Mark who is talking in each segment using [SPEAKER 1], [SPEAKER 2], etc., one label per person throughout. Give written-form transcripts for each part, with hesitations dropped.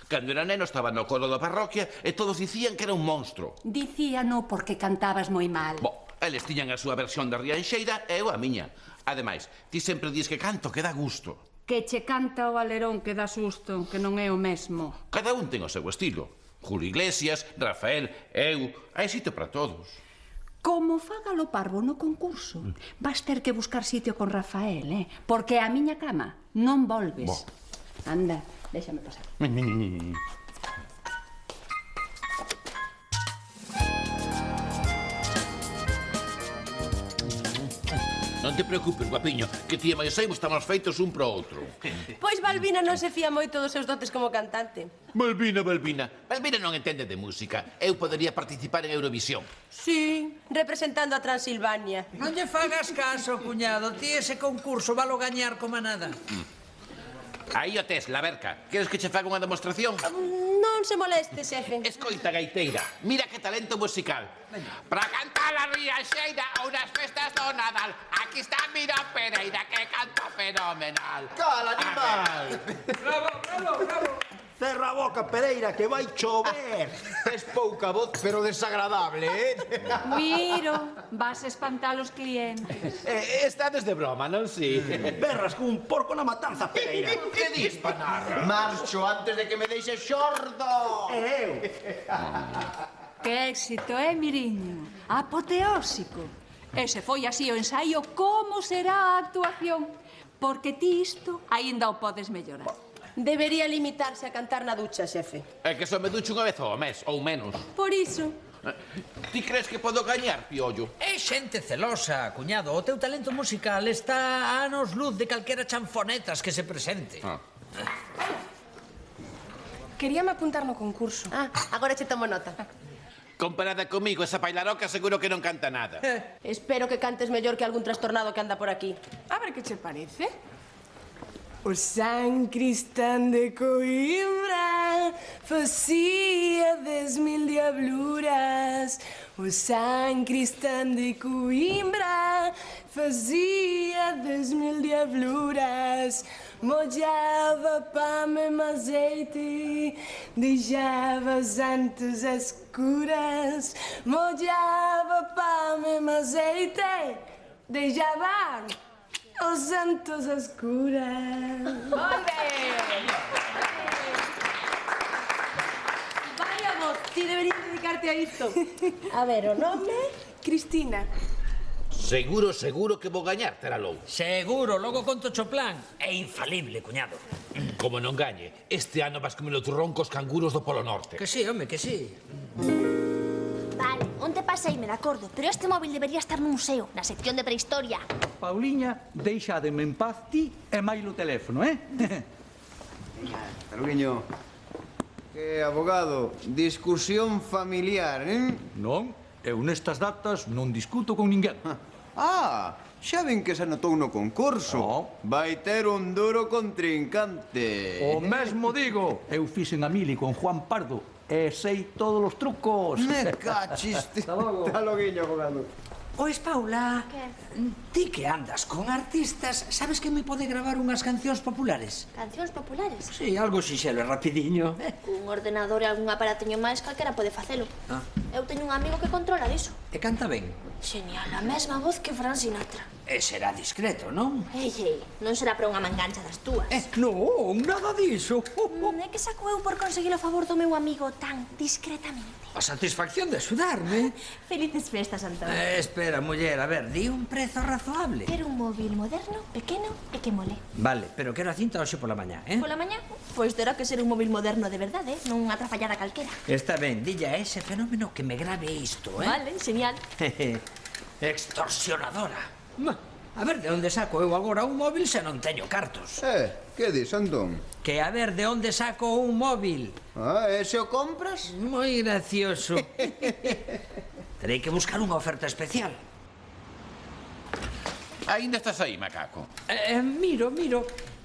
[SPEAKER 1] Cando era neno estaba no coro da parroquia e todos dicían que era un monstro.
[SPEAKER 2] Dicíano porque cantabas moi mal.
[SPEAKER 1] Eles tiñan a súa versión da Rianxeira e eu a miña. Ademais, ti sempre dis que canto que dá gusto.
[SPEAKER 2] Que che canta o alerón que dá susto, que non é o mesmo.
[SPEAKER 1] Cada un ten o seu estilo. Julio Iglesias, Rafael, eu... Hai sitio para todos.
[SPEAKER 2] Como faga lo parvo no concurso, vas ter que buscar sitio con Rafael, porque a miña cama non volves. Anda, déxame pasar.
[SPEAKER 1] Non te preocupes, guapiño, que ti e máis eu estamos feitos un pro outro.
[SPEAKER 3] Pois Balbina non se fía moito dos seus dotes como cantante.
[SPEAKER 1] Balbina. Balbina non entende de música. Eu podería participar en Eurovisión.
[SPEAKER 3] Sí, representando a Transilvania.
[SPEAKER 4] Non lle fagas caso, cuñado. Ti ese concurso valo gañar como nada.
[SPEAKER 1] Aí o tes, la verca. Queres que che faga unha demostración?
[SPEAKER 3] Non se moleste, xefe.
[SPEAKER 1] Escoita, gaiteira, mira que talento musical. Para cantar a Rianxeira ou nas festas do Nadal, aquí está Mira Pereira, que canta fenomenal.
[SPEAKER 5] Cala, animal!
[SPEAKER 4] Bravo!
[SPEAKER 5] Cerra a boca, Pereira, que vai chover. Tes pouca voz, pero desagradable,
[SPEAKER 2] Miro, vas espantar os clientes.
[SPEAKER 1] Estades de broma, non si?
[SPEAKER 5] Berras como un porco na matanza, Pereira.
[SPEAKER 1] Que dis, panarra?
[SPEAKER 5] Marcho antes de que me deixe xordo. Eu.
[SPEAKER 2] Que éxito, Miriño? Apoteósico. Ese foi así o ensaio, como será a actuación? Porque ti isto aínda o podes mellorar.
[SPEAKER 3] Debería limitarse a cantar na ducha, xefe.
[SPEAKER 1] É que só me ducho unha vez ao mes, ou menos.
[SPEAKER 3] Por iso.
[SPEAKER 1] Ti crees que podo gañar, piollo?
[SPEAKER 4] É xente celosa, cuñado. O teu talento musical está a anos luz de calquera chanfonetas que se presente.
[SPEAKER 3] Queríame apuntar no concurso. Agora che tomo nota.
[SPEAKER 1] Comparada comigo, esa bailaroca seguro que non canta nada.
[SPEAKER 3] Espero que cantes mellor que algún trastornado que anda por aquí.
[SPEAKER 6] A ver que che parece. O San Cristán de Coimbra facía 10.000 diabluras. O San Cristán de Coimbra fazia 10.000 diabluras. Molhava pão em azeite, deixava os santos escuras. Molhava pão em azeite, deixava os santos escuras.
[SPEAKER 3] Moi ben! Vaya voz, ti deberías dedicarte a isto. A ver, o nome?
[SPEAKER 6] Cristina.
[SPEAKER 1] Seguro que vou gañar, Teralou.
[SPEAKER 4] Seguro, logo conto cho plan. É infalible, cuñado.
[SPEAKER 1] Como non gañe, este ano vas comer o turrón cos canguros do Polo Norte.
[SPEAKER 4] Que sí, home, que sí.
[SPEAKER 7] Vale, onte paseime, de acordo, pero este móvil debería estar no museo, na sección de prehistoria.
[SPEAKER 8] Pauliña, deixademe en paz ti e mailo teléfono,
[SPEAKER 9] Taruguiño, que abogado, discusión familiar,
[SPEAKER 8] Non, eu nestas datas non discuto con ninguén.
[SPEAKER 9] Xa ven que se anotou no concurso. Vai ter un duro contrincante.
[SPEAKER 8] O mesmo digo, eu fixen a mili con Juan Pardo e sei todos os trucos.
[SPEAKER 9] Me cachiste.
[SPEAKER 8] Hasta logo.
[SPEAKER 9] Hasta loguiño, abogado.
[SPEAKER 4] Ois, Paula,
[SPEAKER 7] Que?
[SPEAKER 4] ti que andas con artistas, sabes que me pode gravar unhas cancións populares?
[SPEAKER 7] Cancións populares.
[SPEAKER 4] Sí, algo xixelo e rapidiño.
[SPEAKER 7] Cun ordenador e algún aparatiño máis, calquera pode facelo. Eu teño un amigo que controla diso.
[SPEAKER 4] E canta ben.
[SPEAKER 7] Genial, a mesma voz que Frank Sinatra.
[SPEAKER 4] E será discreto, non?
[SPEAKER 7] Ei, non será para unha mangancha das túas.
[SPEAKER 4] Non, nada diso.
[SPEAKER 7] É que saco eu por conseguir o favor do meu amigo tan discretamente.
[SPEAKER 4] A satisfacción de axudarme.
[SPEAKER 7] Felices festas, Antonio.
[SPEAKER 4] Espera, muller, a ver, di un prezo razoable.
[SPEAKER 7] Quero un móvil moderno, pequeno e que mole.
[SPEAKER 4] Vale, pero quero a cinta hoxe pola mañá,
[SPEAKER 7] Pola mañá, pois terá que ser un móvil moderno de verdade, non unha trafallada calquera.
[SPEAKER 4] Está ben, dilla a ese fenómeno que me grabe isto,
[SPEAKER 7] Vale, genial.
[SPEAKER 4] Extorsionadora. A ver, de onde saco eu agora un móvil se non teño cartos?
[SPEAKER 9] Que dis, Antón?
[SPEAKER 4] Que a ver, de onde saco un móvil?
[SPEAKER 9] Ese o compras?
[SPEAKER 4] Moi gracioso. Terei que buscar unha oferta especial.
[SPEAKER 1] Ainda estás aí, macaco?
[SPEAKER 4] Miro.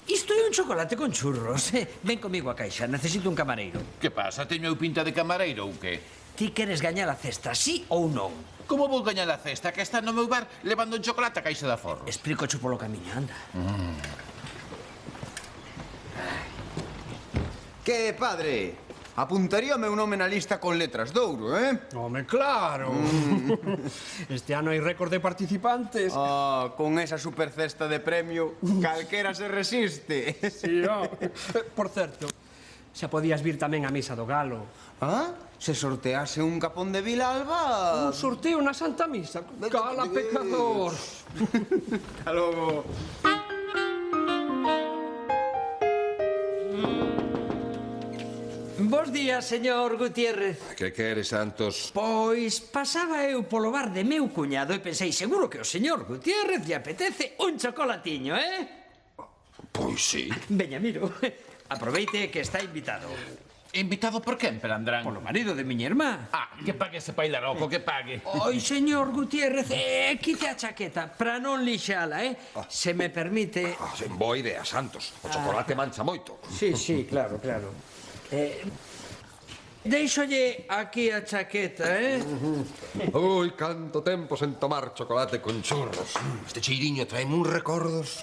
[SPEAKER 4] Isto é un chocolate con churros. Ven comigo a caixa, necesito un camareiro.
[SPEAKER 1] Que pasa? Teño eu pinta de camareiro ou que?
[SPEAKER 4] Ti queres gañar a cesta, sí ou non?
[SPEAKER 1] Como vou gañar a cesta que está no meu bar levando un chocolate a caixa de aforro?
[SPEAKER 4] Explico polo camiño, anda.
[SPEAKER 9] Que, padre? Apuntaría o meu nome na lista con letras de ouro,
[SPEAKER 10] Home, claro. Este ano hai récord de participantes.
[SPEAKER 9] Con esa super cesta de premio, calquera se resiste.
[SPEAKER 10] Sí, Por certo, xa podías vir tamén á misa do Galo.
[SPEAKER 9] Se sortease un capón de Vilalba...
[SPEAKER 10] Un sorteo na Santa Misa. Cala, pecador.
[SPEAKER 9] Hasta logo.
[SPEAKER 4] Bos días, señor Gutiérrez.
[SPEAKER 11] Que queres, Santos?
[SPEAKER 4] Pois pasaba eu polo bar de meu cuñado e pensei, seguro que o señor Gutiérrez lle apetece un chocolatiño,
[SPEAKER 11] Pois sí.
[SPEAKER 4] Veña, miro. Aproveite que está invitado.
[SPEAKER 1] Invitado por quen, Pelandrán?
[SPEAKER 4] Polo marido de miña irmá.
[SPEAKER 1] Que pague ese pailaroco, que pague.
[SPEAKER 4] Oi, señor Gutiérrez, quite a chaqueta para non lixala, Se me permite...
[SPEAKER 11] Boa idea, Santos. O chocolate mancha moito.
[SPEAKER 4] Sí, claro. Deixolle aquí a chaqueta,
[SPEAKER 11] Ui, canto tempo sen tomar chocolate con churros. Este cheiriño traeme uns recordos.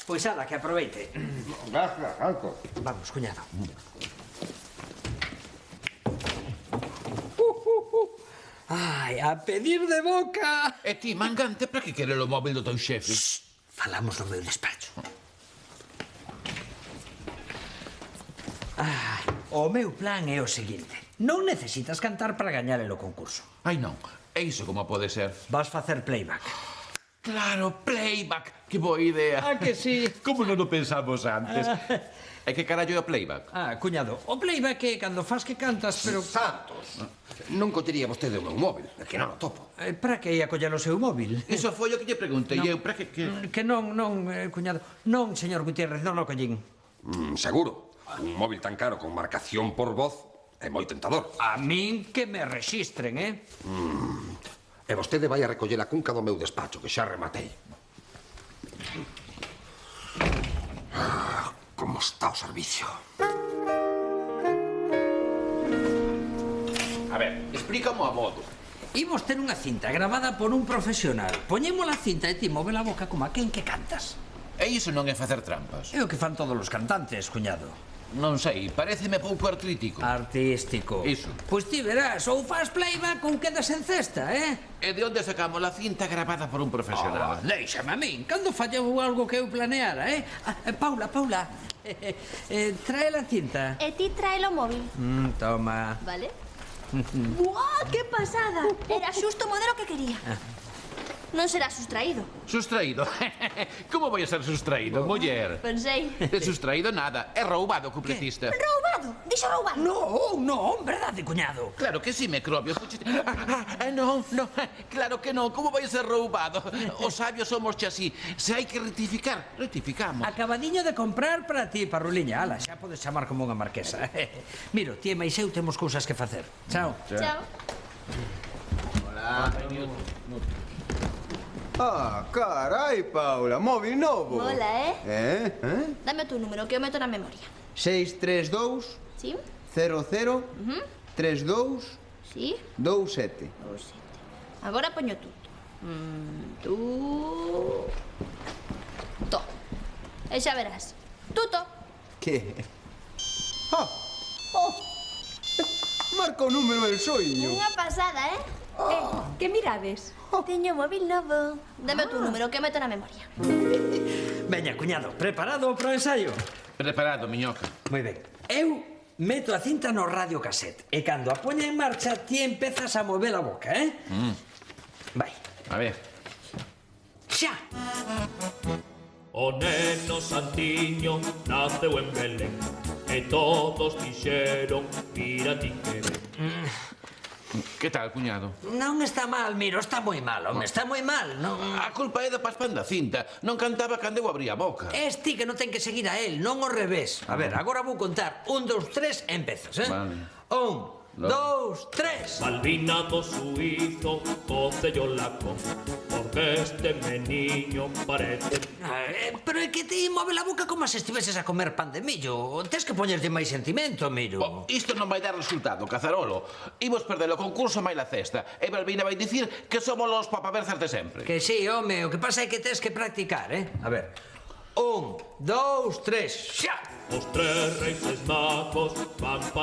[SPEAKER 4] Pois ala, que aproveite.
[SPEAKER 11] Gracias, Santos.
[SPEAKER 4] Vamos, cuñado. Ai, a pedir de boca.
[SPEAKER 1] E ti, mangante, para que quere o móvil do teu xefe?
[SPEAKER 4] Falamos no meu despacho. O meu plan é o seguinte. Non necesitas cantar para gañar o concurso.
[SPEAKER 1] Ai, non. E iso como pode ser?
[SPEAKER 4] Vas facer playback.
[SPEAKER 1] Claro, playback. Que boa idea.
[SPEAKER 4] Que sí?
[SPEAKER 1] Como non o pensamos antes? E que carallo é o playback?
[SPEAKER 4] Cuñado, o playback é cando fas que cantas, pero...
[SPEAKER 11] Santos, non collería vostede o meu móvil, que non o topo.
[SPEAKER 4] Para que ia coller o seu móvil?
[SPEAKER 1] Iso foi o que lle preguntei eu, para que...
[SPEAKER 4] Que non, cuñado. Non, señor Gutiérrez, non o collín.
[SPEAKER 11] Seguro. Un móvil tan caro con marcación por voz é moi tentador.
[SPEAKER 4] A min que me rexistren,
[SPEAKER 11] E vostede vai a recoller a cunca do meu despacho, que xa rematei. Como está o servicio?
[SPEAKER 1] A ver, explícamo a modo.
[SPEAKER 4] Imos ter unha cinta grabada por un profesional. Poñemos a cinta e ti move a boca como a quen que cantas.
[SPEAKER 1] E iso non é facer trampas?
[SPEAKER 4] É o que fan todos os cantantes, cuñado.
[SPEAKER 1] Non sei, paréceme pouco artístico.
[SPEAKER 4] Artístico.
[SPEAKER 1] Iso.
[SPEAKER 4] Pois ti verás, ou faz playback ou quedas en cesta,
[SPEAKER 1] E de onde sacamos a cinta grabada por un profesional?
[SPEAKER 4] Deixame a min, cando fallou algo que eu planeara, Paula, trae a cinta.
[SPEAKER 7] E ti trae o móvil.
[SPEAKER 4] Toma.
[SPEAKER 7] Vale? Buah, que pasada! Era xusto o modelo que quería. Non será sustraído.
[SPEAKER 1] Sustraído? Como vai a ser sustraído, muller?
[SPEAKER 7] Pensei.
[SPEAKER 1] Sustraído nada, é roubado, cupletista.
[SPEAKER 7] Roubado? Dixo roubado.
[SPEAKER 4] Non, verdade, cuñado.
[SPEAKER 1] Claro que sí, Microbio. Non, claro que non. Como vai a ser roubado? Os sabios somos así. Se hai que rectificar, rectificamos.
[SPEAKER 4] Acabadiño de comprar para ti, parruliña. Ala, xa podes chamar como unha marquesa. Miro, ti e máis eu temos cousas que facer. Chao.
[SPEAKER 7] Chao.
[SPEAKER 9] Hola. Carai, Paula, móvil novo.
[SPEAKER 7] Mola,
[SPEAKER 9] Dame
[SPEAKER 7] o teu número, que eu meto na memoria.
[SPEAKER 9] 632
[SPEAKER 7] Sí?
[SPEAKER 9] 00 32
[SPEAKER 7] Sí?
[SPEAKER 9] 27.
[SPEAKER 7] Agora poño tuto. To. E xa verás. Tuto.
[SPEAKER 9] Que? Marca o número del soño.
[SPEAKER 7] Unha pasada,
[SPEAKER 2] Que mirades?
[SPEAKER 7] Teño móvil novo. Dame o teu número, que meto na memoria.
[SPEAKER 4] Veña, cuñado, preparado para o ensayo?
[SPEAKER 1] Preparado, miñoca.
[SPEAKER 4] Moi ben. Eu meto a cinta no radiocassette e cando a poña en marcha ti empezas a mover a boca, Vai.
[SPEAKER 1] A ver.
[SPEAKER 4] Xa.
[SPEAKER 12] O neno Santiño naceu en Belén e todos dixeron, mira ti que ben.
[SPEAKER 1] Que tal, cuñado?
[SPEAKER 4] Non está mal, Miro, está moi mal, home, está moi mal, non...
[SPEAKER 1] A culpa é da paspán da cinta. Non cantaba cando eu abría a boca.
[SPEAKER 4] Es ti que non ten que seguir a él, non ao revés. A ver, agora vou contar. 1, 2, 3, empezas,
[SPEAKER 1] Vale.
[SPEAKER 4] 1, 2, 3.
[SPEAKER 12] Malvina do suizo, cocello lacón, porque este meniño parece...
[SPEAKER 4] Pero é que ti move a boca como se estiveses a comer pan de millo. Tes que poñerte máis sentimento, Miro.
[SPEAKER 1] Isto non vai dar resultado, Cazarolo. Imos perder o concurso máis la cesta. E Malvina vai dicir que somos los papaverzas de sempre.
[SPEAKER 4] Que sí, home, o que pasa é que tes que practicar, A ver... 1, 2, 3, xa!
[SPEAKER 12] Os tres Reixes Magos van